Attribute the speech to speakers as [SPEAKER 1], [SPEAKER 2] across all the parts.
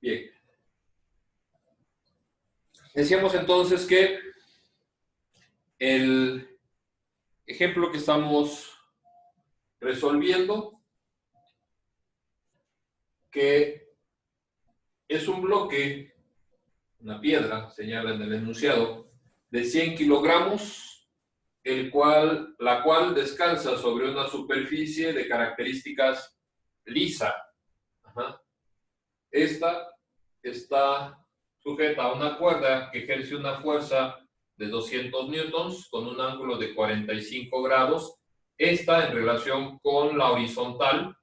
[SPEAKER 1] Bien. Decíamos entonces que el ejemplo que estamos resolviendo, que es un bloque, una piedra, señala en el enunciado, de 100 kilogramos, la cual descansa sobre una superficie de características lisa. Ajá. Esta está sujeta a una cuerda que ejerce una fuerza de 200 newtons con un ángulo de 45 grados. Esta en relación con la horizontal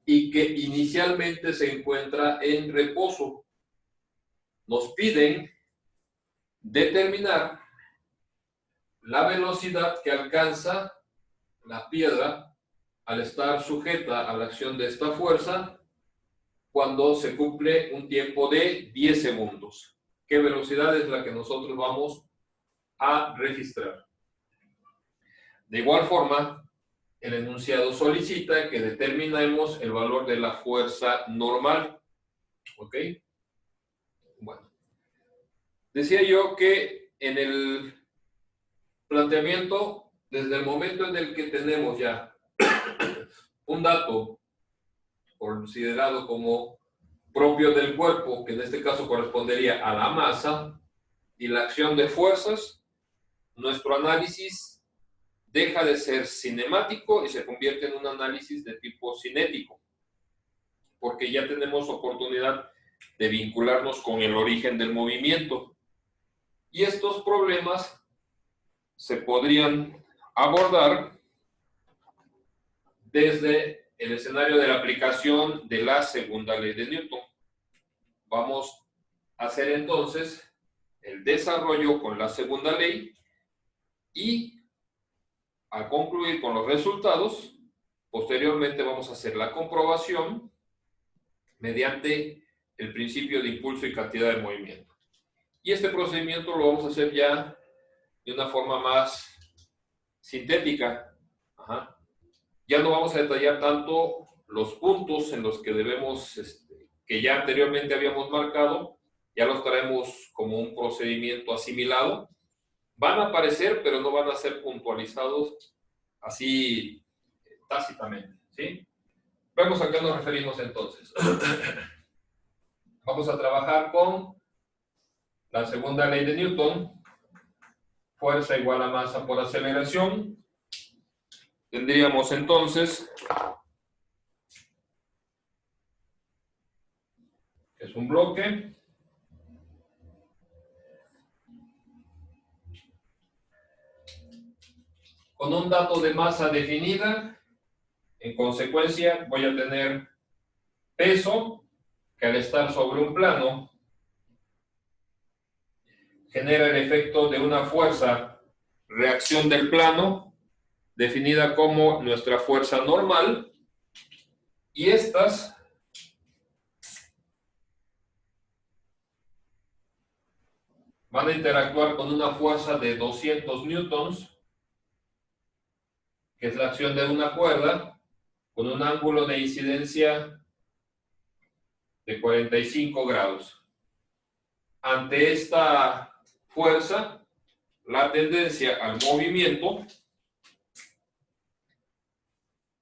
[SPEAKER 1] y que inicialmente se encuentra en reposo. Nos piden determinar la velocidad que alcanza la piedra al estar sujeta a la acción de esta fuerza cuando se cumple un tiempo de 10 segundos. ¿Qué velocidad es la que nosotros vamos a registrar? De igual forma, el enunciado solicita que determinemos el valor de la fuerza normal. ¿Ok? Bueno. Decía yo que en el planteamiento, desde el momento en el que tenemos ya un dato considerado como propio del cuerpo, que en este caso correspondería a la masa, y la acción de fuerzas, nuestro análisis deja de ser cinemático y se convierte en un análisis de tipo cinético, porque ya tenemos oportunidad de vincularnos con el origen del movimiento. Y estos problemas se podrían abordar desde el escenario de la aplicación de la segunda ley de Newton. Vamos a hacer entonces el desarrollo con la segunda ley y al concluir con los resultados, posteriormente vamos a hacer la comprobación mediante el principio de impulso y cantidad de movimiento. Y este procedimiento lo vamos a hacer ya de una forma más sintética. Ajá. Ya no vamos a detallar tanto los puntos en los que debemos, que ya anteriormente habíamos marcado, ya los traemos como un procedimiento asimilado. Van a aparecer, pero no van a ser puntualizados así tácitamente, ¿sí? Vemos a qué nos referimos entonces. Vamos a trabajar con la segunda ley de Newton, fuerza igual a masa por aceleración. Tendríamos entonces, que es un bloque, con un dato de masa definida. En consecuencia, voy a tener peso, que al estar sobre un plano, genera el efecto de una fuerza, reacción del plano, definida como nuestra fuerza normal, y estas van a interactuar con una fuerza de 200 newtons, que es la acción de una cuerda, con un ángulo de incidencia de 45 grados. Ante esta fuerza, la tendencia al movimiento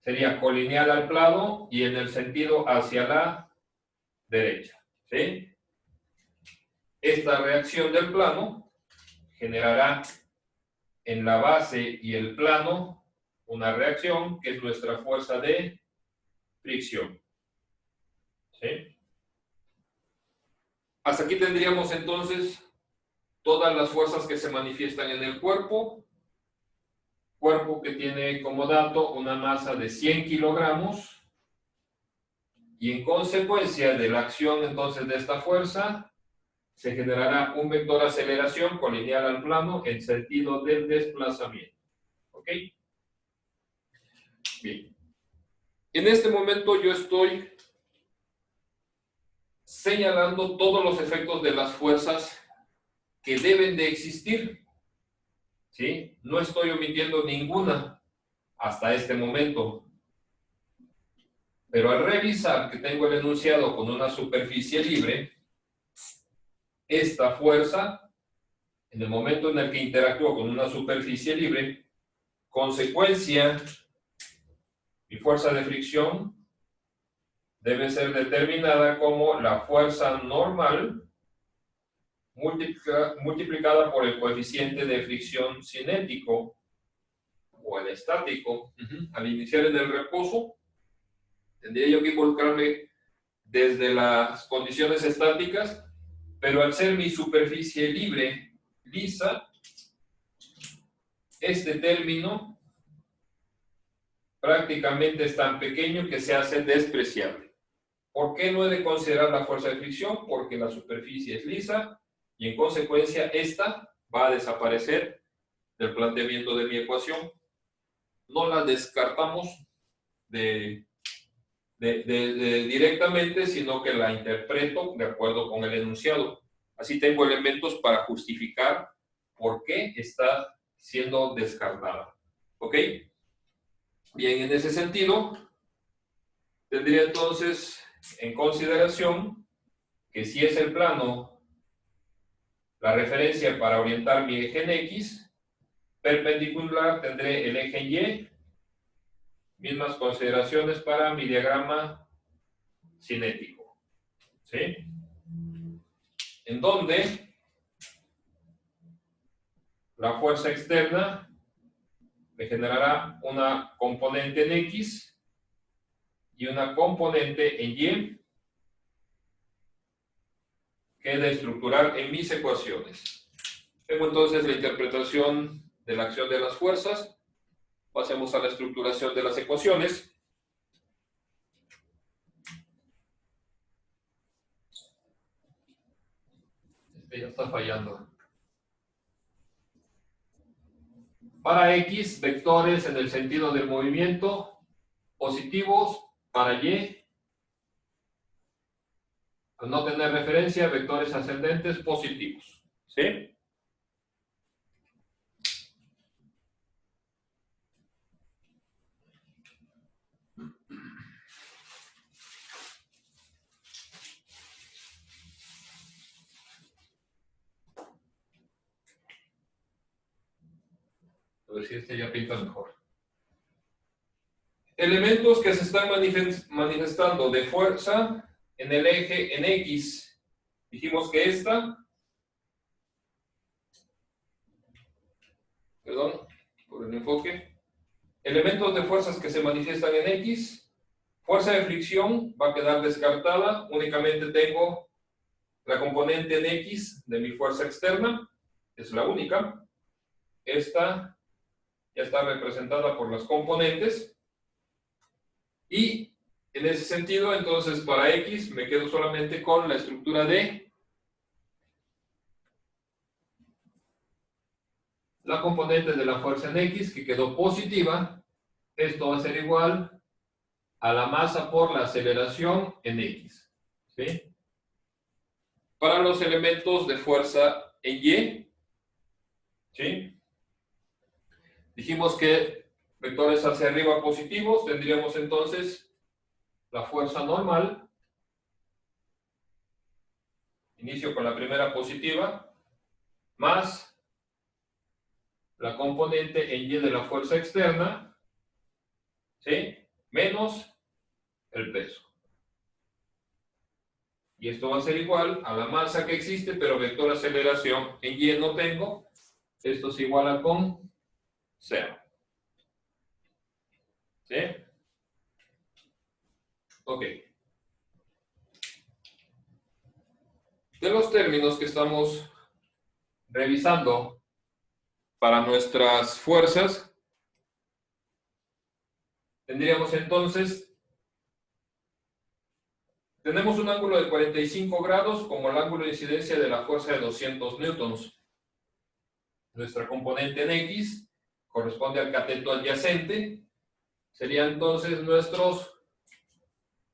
[SPEAKER 1] sería colineal al plano y en el sentido hacia la derecha, ¿sí? Esta reacción del plano generará en la base y el plano una reacción que es nuestra fuerza de fricción, ¿sí? Hasta aquí tendríamos entonces todas las fuerzas que se manifiestan en el cuerpo que tiene como dato una masa de 100 kilogramos y en consecuencia de la acción entonces de esta fuerza se generará un vector aceleración colineal al plano en sentido del desplazamiento. ¿Ok? Bien. En este momento yo estoy señalando todos los efectos de las fuerzas que deben de existir, ¿sí? No estoy omitiendo ninguna hasta este momento. Pero al revisar que tengo el enunciado con una superficie libre, esta fuerza, en el momento en el que interactúo con una superficie libre, consecuencia, mi fuerza de fricción debe ser determinada como la fuerza normal multiplicada por el coeficiente de fricción cinético o el estático. Al iniciar en el reposo, tendría yo que involucrarme desde las condiciones estáticas, pero al ser mi superficie libre, lisa, este término prácticamente es tan pequeño que se hace despreciable. ¿Por qué no he de considerar la fuerza de fricción? Porque la superficie es lisa y en consecuencia esta va a desaparecer del planteamiento de mi ecuación. No la descartamos directamente, sino que la interpreto de acuerdo con el enunciado. Así tengo elementos para justificar por qué está siendo descartada. ¿Ok? Bien, en ese sentido, tendría entonces en consideración que si es el plano la referencia para orientar mi eje en X, perpendicular tendré el eje en Y, mismas consideraciones para mi diagrama cinético. ¿Sí? En donde la fuerza externa me generará una componente en X y una componente en Y que he de estructurar en mis ecuaciones. Tengo entonces la interpretación de la acción de las fuerzas. Pasemos a la estructuración de las ecuaciones. Este ya está fallando. Para X, vectores en el sentido del movimiento, positivos. Para Y, al no tener referencia, vectores ascendentes positivos. ¿Sí? A ver si este ya pinta mejor. Elementos que se están manifestando de fuerza en el eje en X. Dijimos que perdón, por el enfoque. Elementos de fuerzas que se manifiestan en X. Fuerza de fricción va a quedar descartada. Únicamente tengo la componente en X de mi fuerza externa. Es la única. Esta ya está representada por las componentes. Y en ese sentido, entonces, para X me quedo solamente con la estructura de la componente de la fuerza en X, que quedó positiva. Esto va a ser igual a la masa por la aceleración en X. ¿Sí? Para los elementos de fuerza en Y, ¿sí? Dijimos que vectores hacia arriba positivos, tendríamos entonces la fuerza normal. Inicio con la primera positiva, más la componente en Y de la fuerza externa, ¿sí? Menos el peso. Y esto va a ser igual a la masa que existe, pero vector aceleración en Y no tengo. Esto se iguala con 0. ¿Sí? Ok. De los términos que estamos revisando para nuestras fuerzas, tendríamos entonces, tenemos un ángulo de 45 grados como el ángulo de incidencia de la fuerza de 200 newtons. Nuestra componente en X corresponde al cateto adyacente. Sería entonces nuestros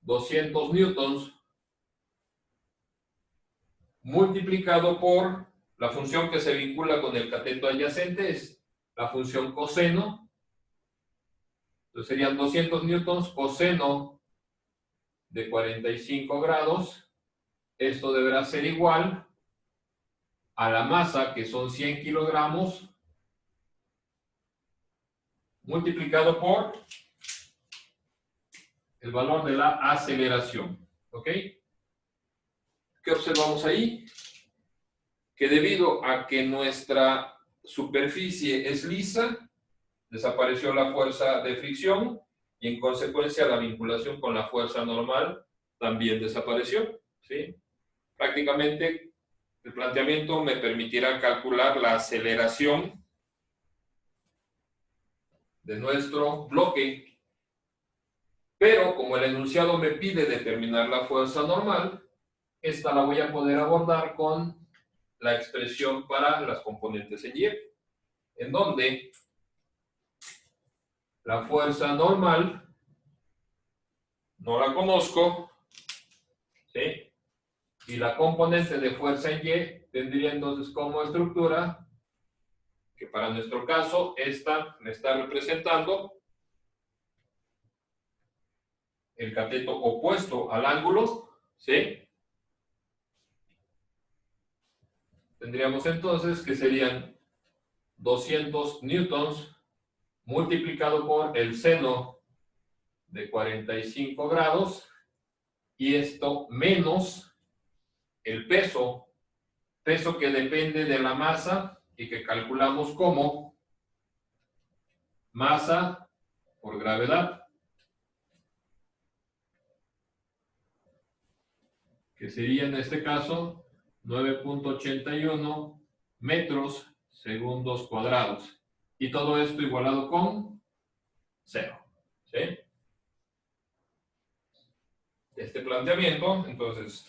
[SPEAKER 1] 200 newtons multiplicado por la función que se vincula con el cateto adyacente, es la función coseno. Entonces serían 200 newtons coseno de 45 grados, esto deberá ser igual a la masa, que son 100 kilogramos, multiplicado por el valor de la aceleración. ¿Ok? ¿Qué observamos ahí? Que debido a que nuestra superficie es lisa, desapareció la fuerza de fricción y en consecuencia la vinculación con la fuerza normal también desapareció. ¿Sí? Prácticamente el planteamiento me permitirá calcular la aceleración de nuestro bloque, pero como el enunciado me pide determinar la fuerza normal, esta la voy a poder abordar con la expresión para las componentes en Y, en donde la fuerza normal no la conozco, ¿sí? Y la componente de fuerza en Y tendría entonces como estructura que para nuestro caso esta me está representando el cateto opuesto al ángulo, ¿sí? Tendríamos entonces que serían 200 newtons multiplicado por el seno de 45 grados y esto menos el peso que depende de la masa y que calculamos como masa por gravedad, que sería en este caso 9.81 metros segundos cuadrados. Y todo esto igualado con 0. ¿Sí? Este planteamiento, entonces,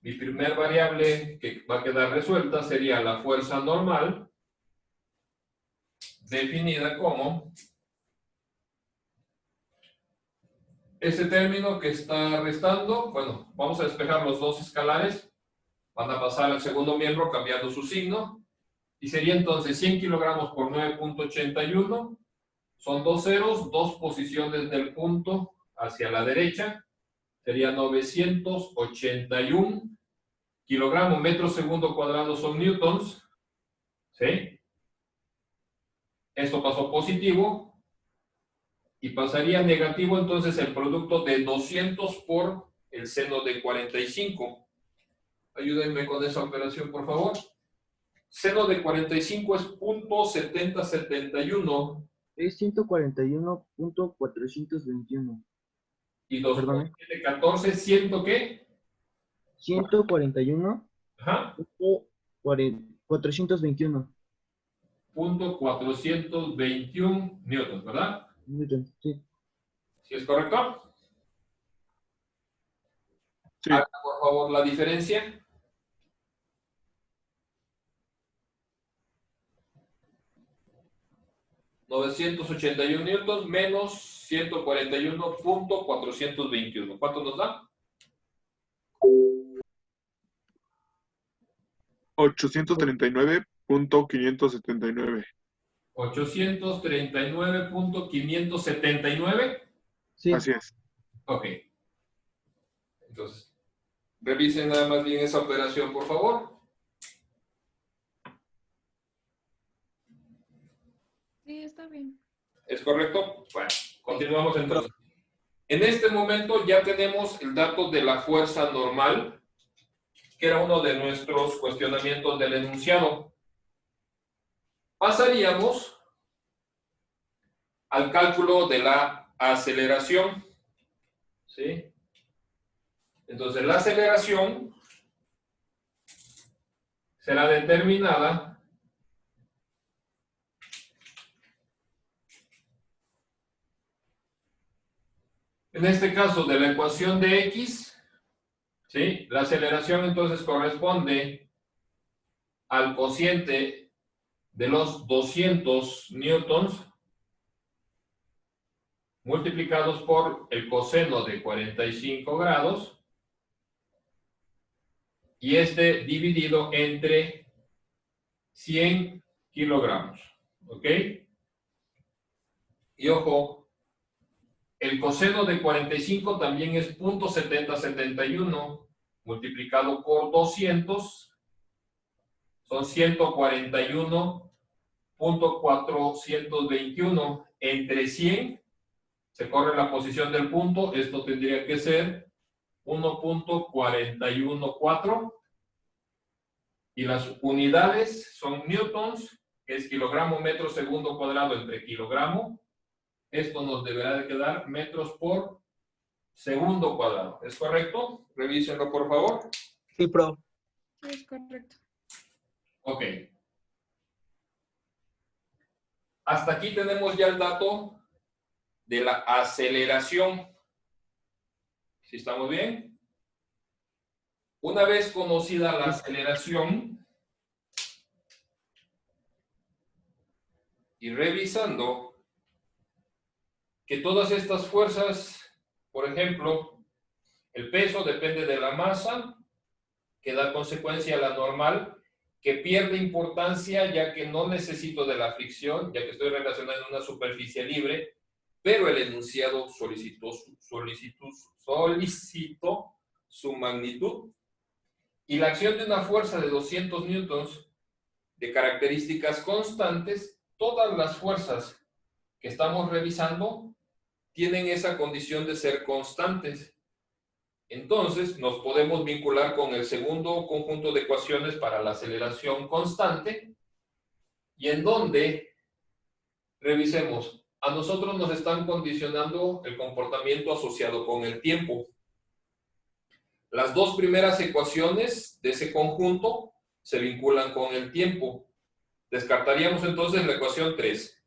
[SPEAKER 1] mi primer variable que va a quedar resuelta sería la fuerza normal, definida como ese término que está restando. Bueno, vamos a despejar los dos escalares, van a pasar al segundo miembro cambiando su signo, y sería entonces 100 kilogramos por 9.81, son dos ceros, dos posiciones del punto hacia la derecha, sería 981 kilogramos, metro segundo cuadrado son newtons, ¿sí? Esto pasó positivo, y pasaría negativo entonces el producto de 200 por el seno de 45. Ayúdenme con esa operación, por favor. Seno de 45 es .7071.
[SPEAKER 2] Es 141.421.
[SPEAKER 1] Y 2 por
[SPEAKER 2] Perdón.
[SPEAKER 1] 714, ¿100 qué?
[SPEAKER 2] 141.421.
[SPEAKER 1] Ajá. .421 newtons, ¿verdad?
[SPEAKER 2] Newton, sí.
[SPEAKER 1] ¿Sí es correcto?
[SPEAKER 3] Sí.
[SPEAKER 1] Haga, por favor, la diferencia. $981 newtons menos 141.421. ¿Cuánto nos da?
[SPEAKER 3] 839.579.
[SPEAKER 1] 839.579.
[SPEAKER 2] Sí.
[SPEAKER 3] Así es.
[SPEAKER 1] Ok. Entonces, revisen nada más bien esa operación, por favor.
[SPEAKER 4] Sí, está bien.
[SPEAKER 1] ¿Es correcto? Bueno, continuamos entonces. En este momento ya tenemos el dato de la fuerza normal, que era uno de nuestros cuestionamientos del enunciado. Pasaríamos al cálculo de la aceleración. ¿Sí? Entonces, la aceleración será determinada en este caso de la ecuación de X, ¿sí? La aceleración entonces corresponde al cociente de los 200 newtons multiplicados por el coseno de 45 grados y este dividido entre 100 kilogramos. ¿Ok? Y ojo, El coseno de 45 también es 0.7071 multiplicado por 200 son 141.421 entre 100. Se corre la posición del punto. Esto tendría que ser 1.414. Y las unidades son newtons, que es kilogramo metro segundo cuadrado entre kilogramo. Esto nos deberá de quedar metros por segundo cuadrado. ¿Es correcto? Revísenlo, por favor.
[SPEAKER 2] Sí, prof.
[SPEAKER 4] Sí, es correcto.
[SPEAKER 1] Ok. Hasta aquí tenemos ya el dato de la aceleración. ¿Sí estamos bien? Una vez conocida la aceleración y revisando que todas estas fuerzas, por ejemplo, el peso depende de la masa, que da consecuencia a la normal, que pierde importancia ya que no necesito de la fricción, ya que estoy relacionando una superficie libre, pero el enunciado solicitó su magnitud. Y la acción de una fuerza de 200 newtons de características constantes, todas las fuerzas que estamos revisando tienen esa condición de ser constantes. Entonces, nos podemos vincular con el segundo conjunto de ecuaciones para la aceleración constante, y en donde, revisemos, a nosotros nos están condicionando el comportamiento asociado con el tiempo. Las dos primeras ecuaciones de ese conjunto se vinculan con el tiempo. Descartaríamos entonces la ecuación 3.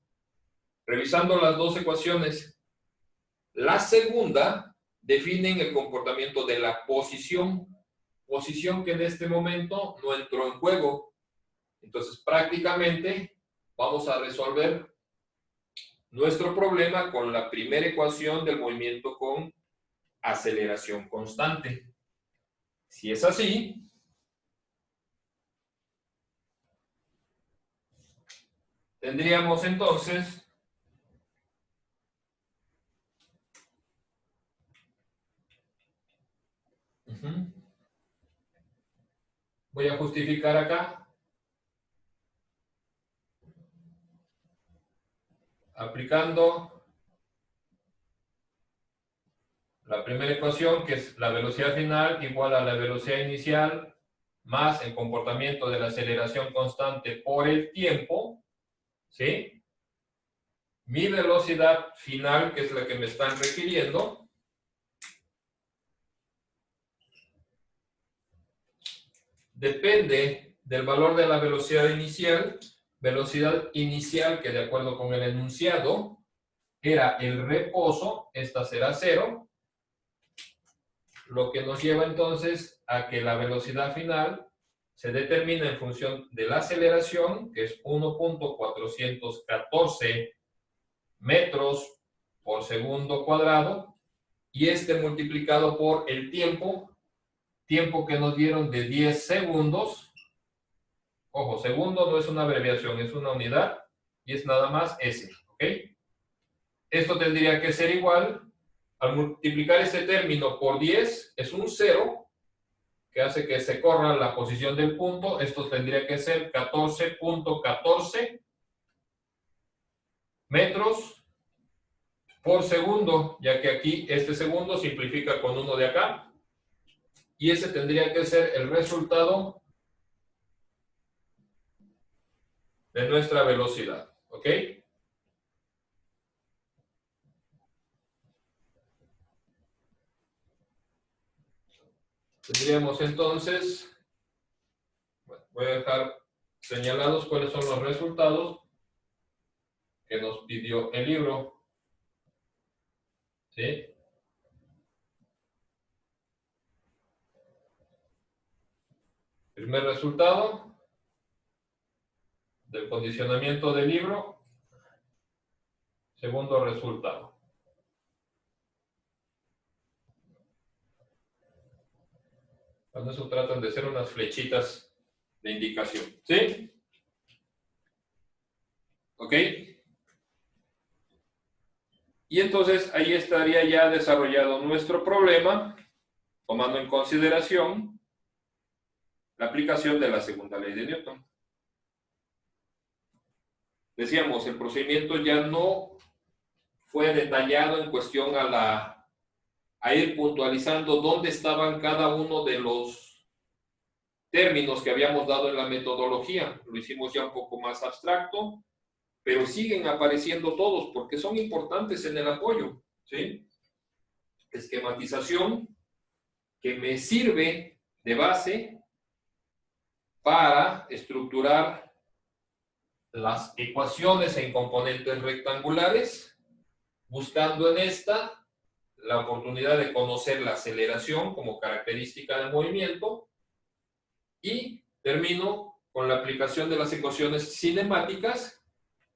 [SPEAKER 1] Revisando las dos ecuaciones, la segunda definen el comportamiento de la posición que en este momento no entró en juego. Entonces, prácticamente vamos a resolver nuestro problema con la primera ecuación del movimiento con aceleración constante. Si es así, tendríamos entonces voy a justificar acá, aplicando la primera ecuación, que es la velocidad final igual a la velocidad inicial más el comportamiento de la aceleración constante por el tiempo, ¿sí? Mi velocidad final, que es la que me están requiriendo, depende del valor de la velocidad inicial que de acuerdo con el enunciado era el reposo, esta será 0, lo que nos lleva entonces a que la velocidad final se determina en función de la aceleración, que es 1.414 metros por segundo cuadrado, y este multiplicado por el tiempo que nos dieron de 10 segundos. Ojo, segundo no es una abreviación, es una unidad, y es nada más S, ¿ok? Esto tendría que ser igual, al multiplicar este término por 10, es un 0, que hace que se corra la posición del punto. Esto tendría que ser 14.14 metros por segundo, ya que aquí este segundo simplifica con uno de acá, y ese tendría que ser el resultado de nuestra velocidad, ¿ok? Tendríamos entonces, bueno, voy a dejar señalados cuáles son los resultados que nos pidió el libro, ¿sí? Primer resultado del condicionamiento del libro. Segundo resultado. Con eso tratan de ser unas flechitas de indicación, ¿sí? ¿Ok? Y entonces ahí estaría ya desarrollado nuestro problema, tomando en consideración la aplicación de la segunda ley de Newton. Decíamos, el procedimiento ya no fue detallado en cuestión a ir puntualizando dónde estaban cada uno de los términos que habíamos dado en la metodología. Lo hicimos ya un poco más abstracto, pero siguen apareciendo todos porque son importantes en el apoyo, ¿sí? Esquematización que me sirve de base para estructurar las ecuaciones en componentes rectangulares, buscando en esta la oportunidad de conocer la aceleración como característica del movimiento, y termino con la aplicación de las ecuaciones cinemáticas,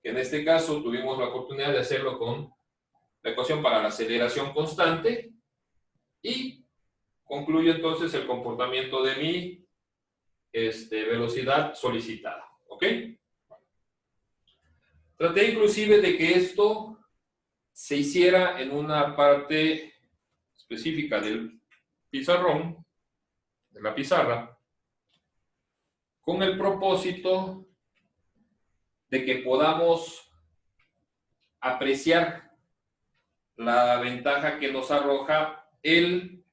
[SPEAKER 1] que en este caso tuvimos la oportunidad de hacerlo con la ecuación para la aceleración constante, y concluyo entonces el comportamiento de mi velocidad solicitada. ¿Ok? Traté inclusive de que esto se hiciera en una parte específica del pizarrón, de la pizarra, con el propósito de que podamos apreciar la ventaja que nos arroja el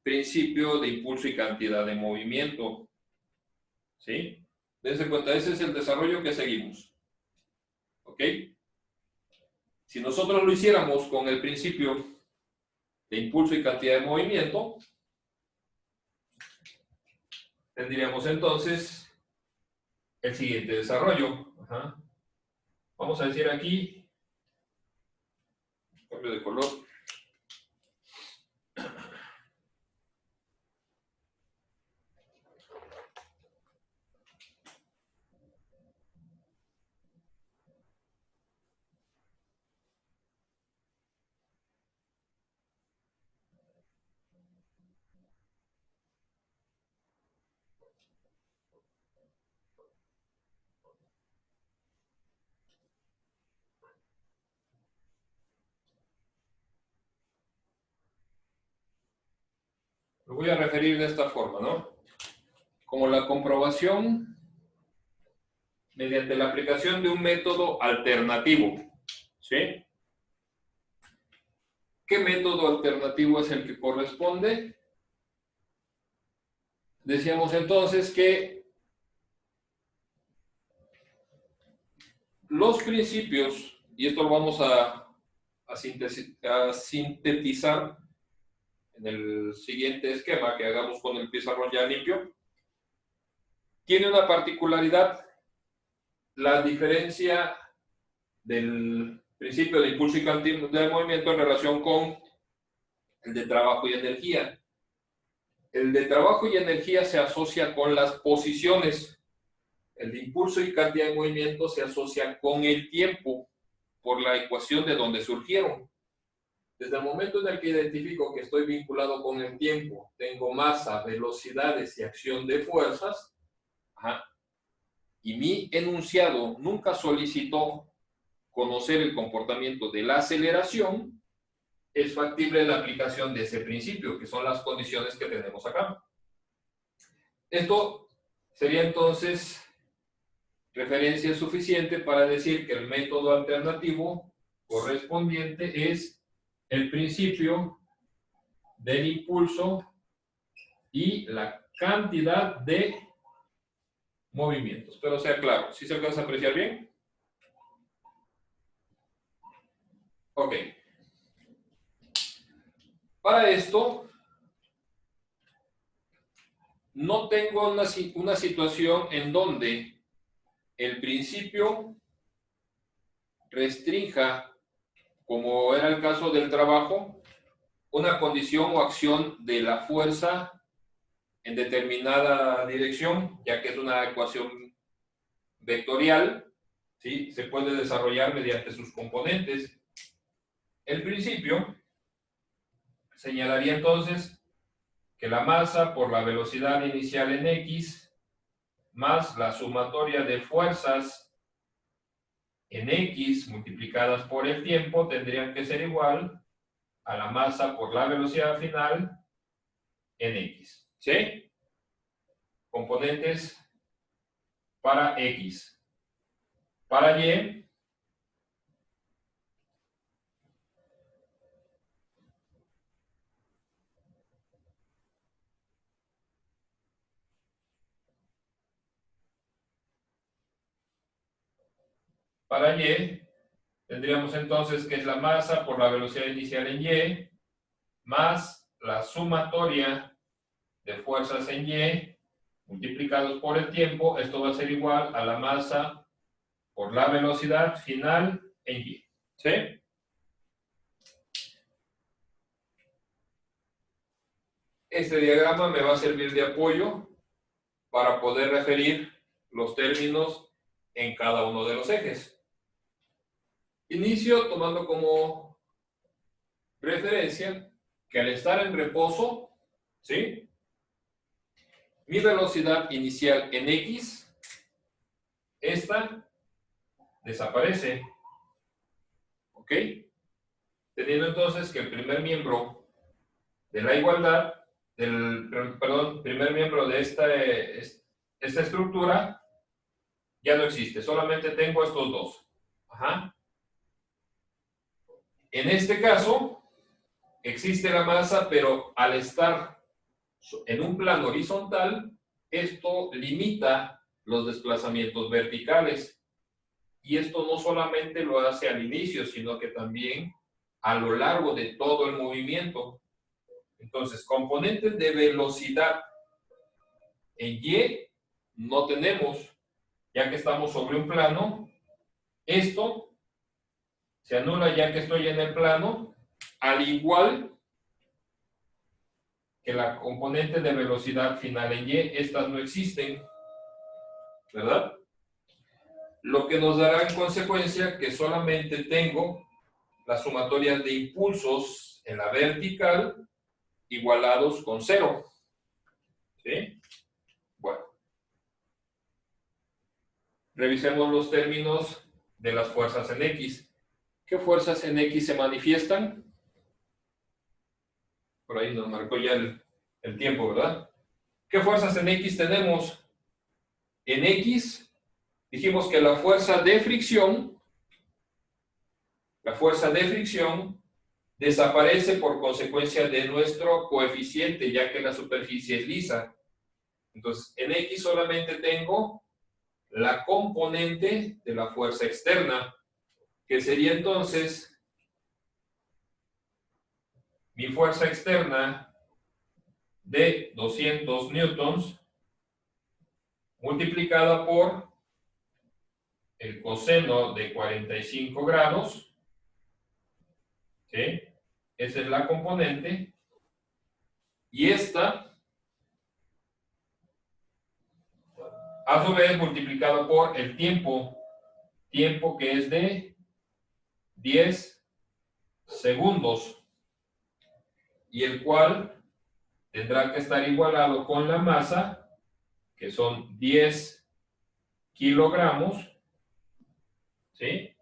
[SPEAKER 1] principio de impulso y cantidad de movimiento. ¿Sí? Dense cuenta, ese es el desarrollo que seguimos. ¿Ok? Si nosotros lo hiciéramos con el principio de impulso y cantidad de movimiento, tendríamos entonces el siguiente desarrollo. Ajá. Vamos a decir aquí, cambio de color. Lo voy a referir de esta forma, ¿no? Como la comprobación mediante la aplicación de un método alternativo. ¿Sí? ¿Qué método alternativo es el que corresponde? Decíamos entonces que los principios, y esto lo vamos a sintetizar en el siguiente esquema que hagamos con el pizarrón ya limpio, tiene una particularidad, la diferencia del principio de impulso y cantidad de movimiento en relación con el de trabajo y energía. El de trabajo y energía se asocia con las posiciones. El de impulso y cantidad de movimiento se asocia con el tiempo, por la ecuación de donde surgieron. Desde el momento en el que identifico que estoy vinculado con el tiempo, tengo masa, velocidades y acción de fuerzas, y mi enunciado nunca solicitó conocer el comportamiento de la aceleración, es factible la aplicación de ese principio, que son las condiciones que tenemos acá. Esto sería entonces referencia suficiente para decir que el método alternativo correspondiente es el principio del impulso y la cantidad de movimientos. Espero sea claro. ¿Sí se alcanza a apreciar bien? Ok. Para esto, no tengo una situación en donde el principio restrinja, como era el caso del trabajo, una condición o acción de la fuerza en determinada dirección, ya que es una ecuación vectorial, ¿sí? Se puede desarrollar mediante sus componentes. El principio señalaría entonces que la masa por la velocidad inicial en X más la sumatoria de fuerzas en X multiplicadas por el tiempo tendrían que ser igual a la masa por la velocidad final en X. ¿Sí? Componentes para X. Para Y, tendríamos entonces que es la masa por la velocidad inicial en Y, más la sumatoria de fuerzas en Y, multiplicados por el tiempo. Esto va a ser igual a la masa por la velocidad final en Y. ¿Sí? Este diagrama me va a servir de apoyo para poder referir los términos en cada uno de los ejes. Inicio tomando como referencia que al estar en reposo, ¿sí?, mi velocidad inicial en X, esta desaparece. ¿Ok? Teniendo entonces que el primer miembro de la igualdad, primer miembro de esta estructura ya no existe, solamente tengo estos dos. Ajá. En este caso, existe la masa, pero al estar en un plano horizontal, esto limita los desplazamientos verticales. Y esto no solamente lo hace al inicio, sino que también a lo largo de todo el movimiento. Entonces, componentes de velocidad en Y no tenemos, ya que estamos sobre un plano. Esto se anula ya que estoy en el plano, al igual que la componente de velocidad final en Y. Estas no existen, ¿verdad? Lo que nos dará en consecuencia que solamente tengo las sumatorias de impulsos en la vertical igualados con 0. ¿Sí? Bueno. Revisemos los términos de las fuerzas en X. ¿Qué fuerzas en X se manifiestan? Por ahí nos marcó ya el tiempo, ¿verdad? ¿Qué fuerzas en X tenemos? En X dijimos que la fuerza de fricción desaparece por consecuencia de nuestro coeficiente, ya que la superficie es lisa. Entonces, en X solamente tengo la componente de la fuerza externa, que sería entonces mi fuerza externa de 200 newtons multiplicada por el coseno de 45 grados. ¿Sí? Esa es la componente. Y esta, a su vez, multiplicado por el tiempo que es de 10 segundos, y el cual tendrá que estar igualado con la masa, que son 10 kilogramos, ¿sí?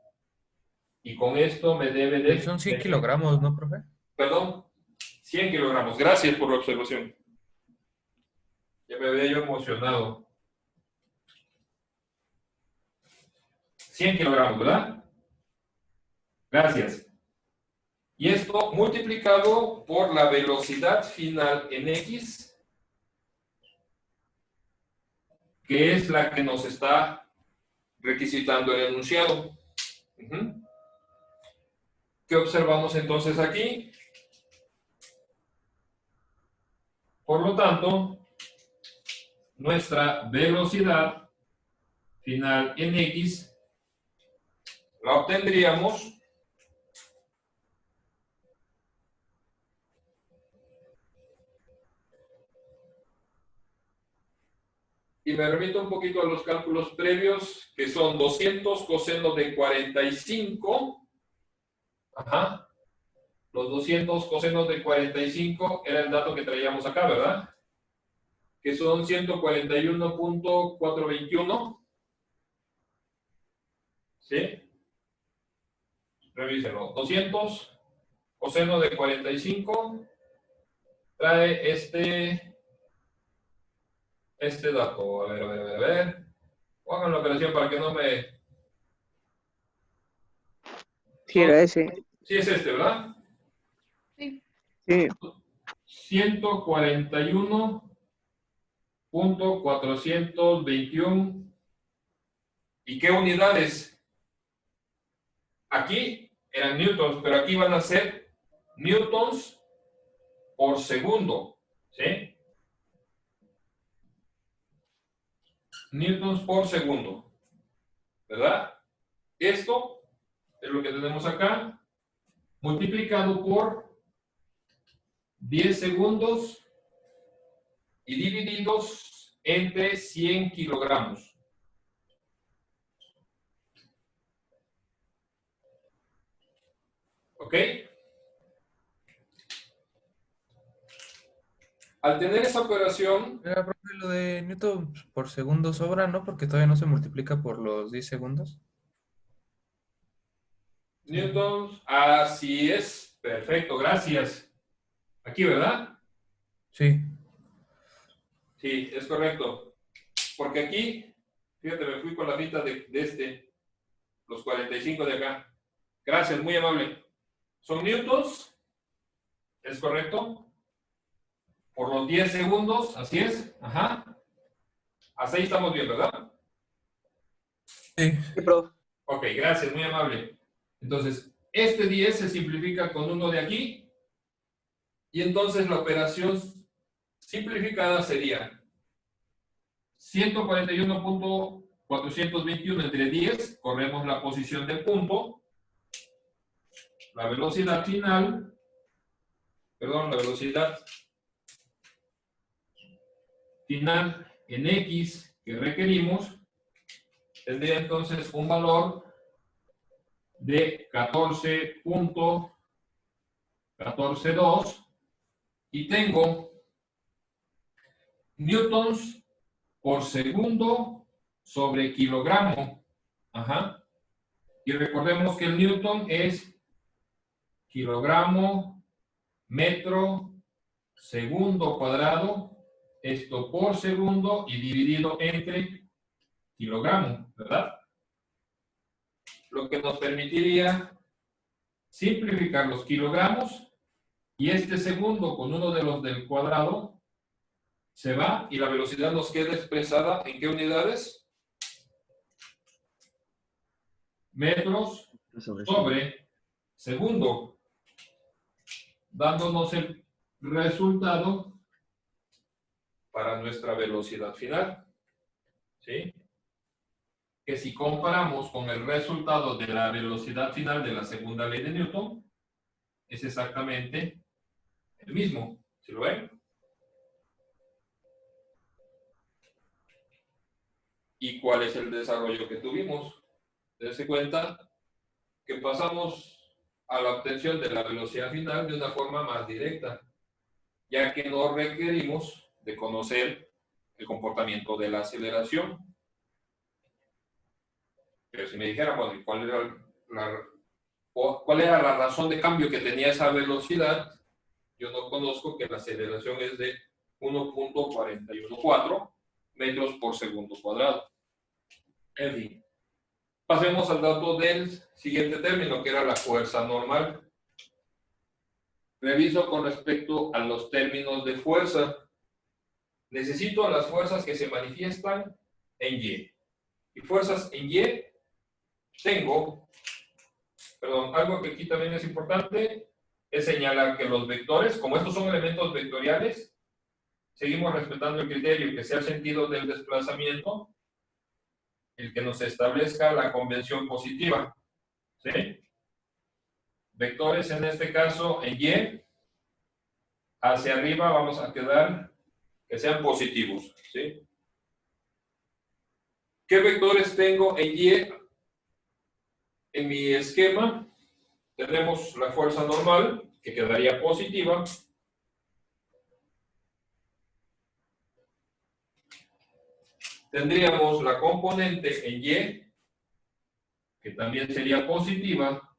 [SPEAKER 1] Y con esto me debe de...
[SPEAKER 2] Son 100 kilogramos, ¿no, profe?
[SPEAKER 1] Perdón, 100 kilogramos. Gracias por la observación. Ya me había yo emocionado. 100 kilogramos, ¿verdad? Gracias. Y esto multiplicado por la velocidad final en X, que es la que nos está requisitando el enunciado. ¿Qué observamos entonces aquí? Por lo tanto, nuestra velocidad final en X la obtendríamos y me remito un poquito a los cálculos previos, que son 200 coseno de 45. Ajá. Los 200 cosenos de 45 era el dato que traíamos acá, ¿verdad? Que son 141.421. ¿Sí? Revísenlo. 200 coseno de 45 trae este dato. A ver. Hagan la operación para que no me...
[SPEAKER 2] Sí, era ese.
[SPEAKER 1] Sí es este, ¿verdad?
[SPEAKER 4] Sí.
[SPEAKER 2] Sí.
[SPEAKER 1] 141.421. ¿Y qué unidades? Aquí eran newtons, pero aquí van a ser newtons por segundo, ¿sí? Newtons por segundo, ¿verdad? Esto es lo que tenemos acá, multiplicado por 10 segundos y divididos entre 100 kilogramos. ¿Ok? Al tener esa operación,
[SPEAKER 5] Profe, lo de Newton por segundo sobra, ¿no? Porque todavía no se multiplica por los 10 segundos.
[SPEAKER 1] newtons, así es, perfecto, gracias. Aquí, ¿verdad?
[SPEAKER 5] Sí.
[SPEAKER 1] Sí, es correcto. Porque aquí, fíjate, me fui con la mitad de los 45 de acá. Gracias, muy amable. Son newtons, ¿es correcto? Por los 10 segundos, así es. Ajá. Hasta ahí estamos bien, ¿verdad?
[SPEAKER 5] Sí.
[SPEAKER 2] Sí, profe.
[SPEAKER 1] Ok, gracias, muy amable. Entonces, este 10 se simplifica con uno de aquí. Y entonces la operación simplificada sería 141.421 entre 10, corremos la posición del punto, la velocidad final, la velocidad final en X que requerimos, tendría entonces un valor de 14.142 y tengo newtons por segundo sobre kilogramo. Ajá. Y recordemos que el newton es kilogramo metro segundo cuadrado, esto por segundo y dividido entre kilogramo, ¿verdad? Lo que nos permitiría simplificar los kilogramos y este segundo con uno de los del cuadrado se va y la velocidad nos queda expresada ¿en qué unidades? Metros sobre segundo, dándonos el resultado para nuestra velocidad final, ¿sí? Que si comparamos con el resultado de la velocidad final de la segunda ley de Newton, es exactamente el mismo, ¿sí lo ven? ¿Y cuál es el desarrollo que tuvimos? Dense cuenta que pasamos a la obtención de la velocidad final de una forma más directa, ya que no requerimos de conocer el comportamiento de la aceleración. Pero si me dijera, bueno, ¿cuál era la razón de cambio que tenía esa velocidad? Yo no conozco que la aceleración es de 1.414 metros por segundo cuadrado. En fin, pasemos al dato del siguiente término, que era la fuerza normal. Reviso con respecto a los términos de fuerza. Necesito las fuerzas que se manifiestan en Y. Y fuerzas en Y tengo, algo que aquí también es importante, es señalar que los vectores, como estos son elementos vectoriales, seguimos respetando el criterio que sea el sentido del desplazamiento, el que nos establezca la convención positiva. ¿Sí? Vectores en este caso en Y, hacia arriba vamos a quedar que sean positivos. ¿Sí? ¿Qué vectores tengo en Y? En mi esquema tenemos la fuerza normal, que quedaría positiva. Tendríamos la componente en Y, que también sería positiva.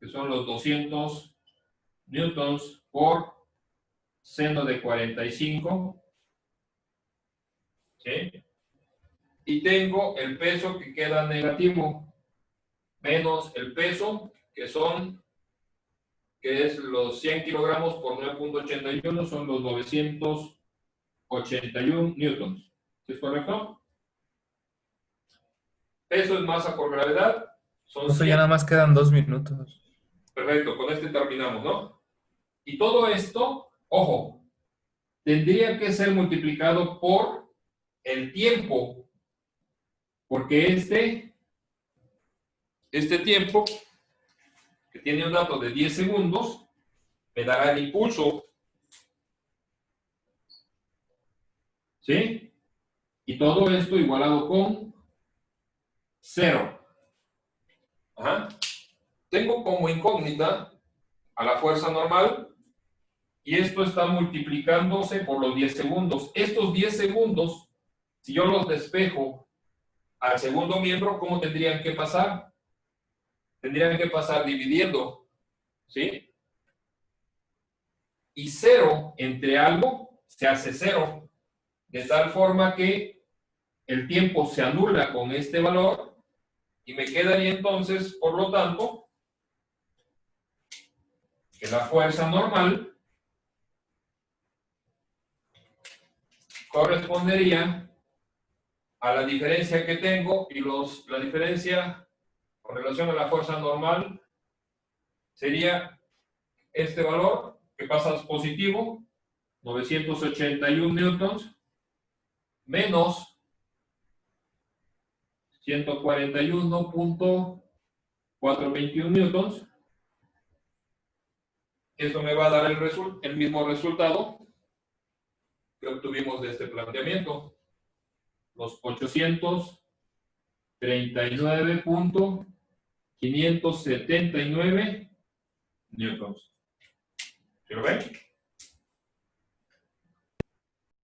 [SPEAKER 1] que son los 200 newtons por seno de 45. ¿Sí? Y tengo el peso que queda negativo, menos el peso, que es los 100 kilogramos por 9.81, son los 981 newtons. ¿Sí es correcto? Peso es masa por gravedad. Son
[SPEAKER 5] Eso
[SPEAKER 1] 100.
[SPEAKER 5] ya nada más quedan 2 minutos.
[SPEAKER 1] Perfecto, con este terminamos, ¿no? Y todo esto, ojo, tendría que ser multiplicado por el tiempo, porque este tiempo, que tiene un dato de 10 segundos, me dará el impulso. ¿Sí? Y todo esto igualado con 0. Ajá. Tengo como incógnita a la fuerza normal y esto está multiplicándose por los 10 segundos. Estos 10 segundos, si yo los despejo al segundo miembro, ¿cómo tendrían que pasar? Tendrían que pasar dividiendo, ¿sí? Y 0 entre algo se hace 0, de tal forma que el tiempo se anula con este valor y me quedaría entonces, por lo tanto, que la fuerza normal correspondería a la diferencia que tengo y la diferencia con relación a la fuerza normal sería este valor que pasa a positivo, 981 newtons, menos 141.421 newtons. Esto me va a dar el mismo resultado que obtuvimos de este planteamiento, los 839.579 newtons. ¿Sí lo ven?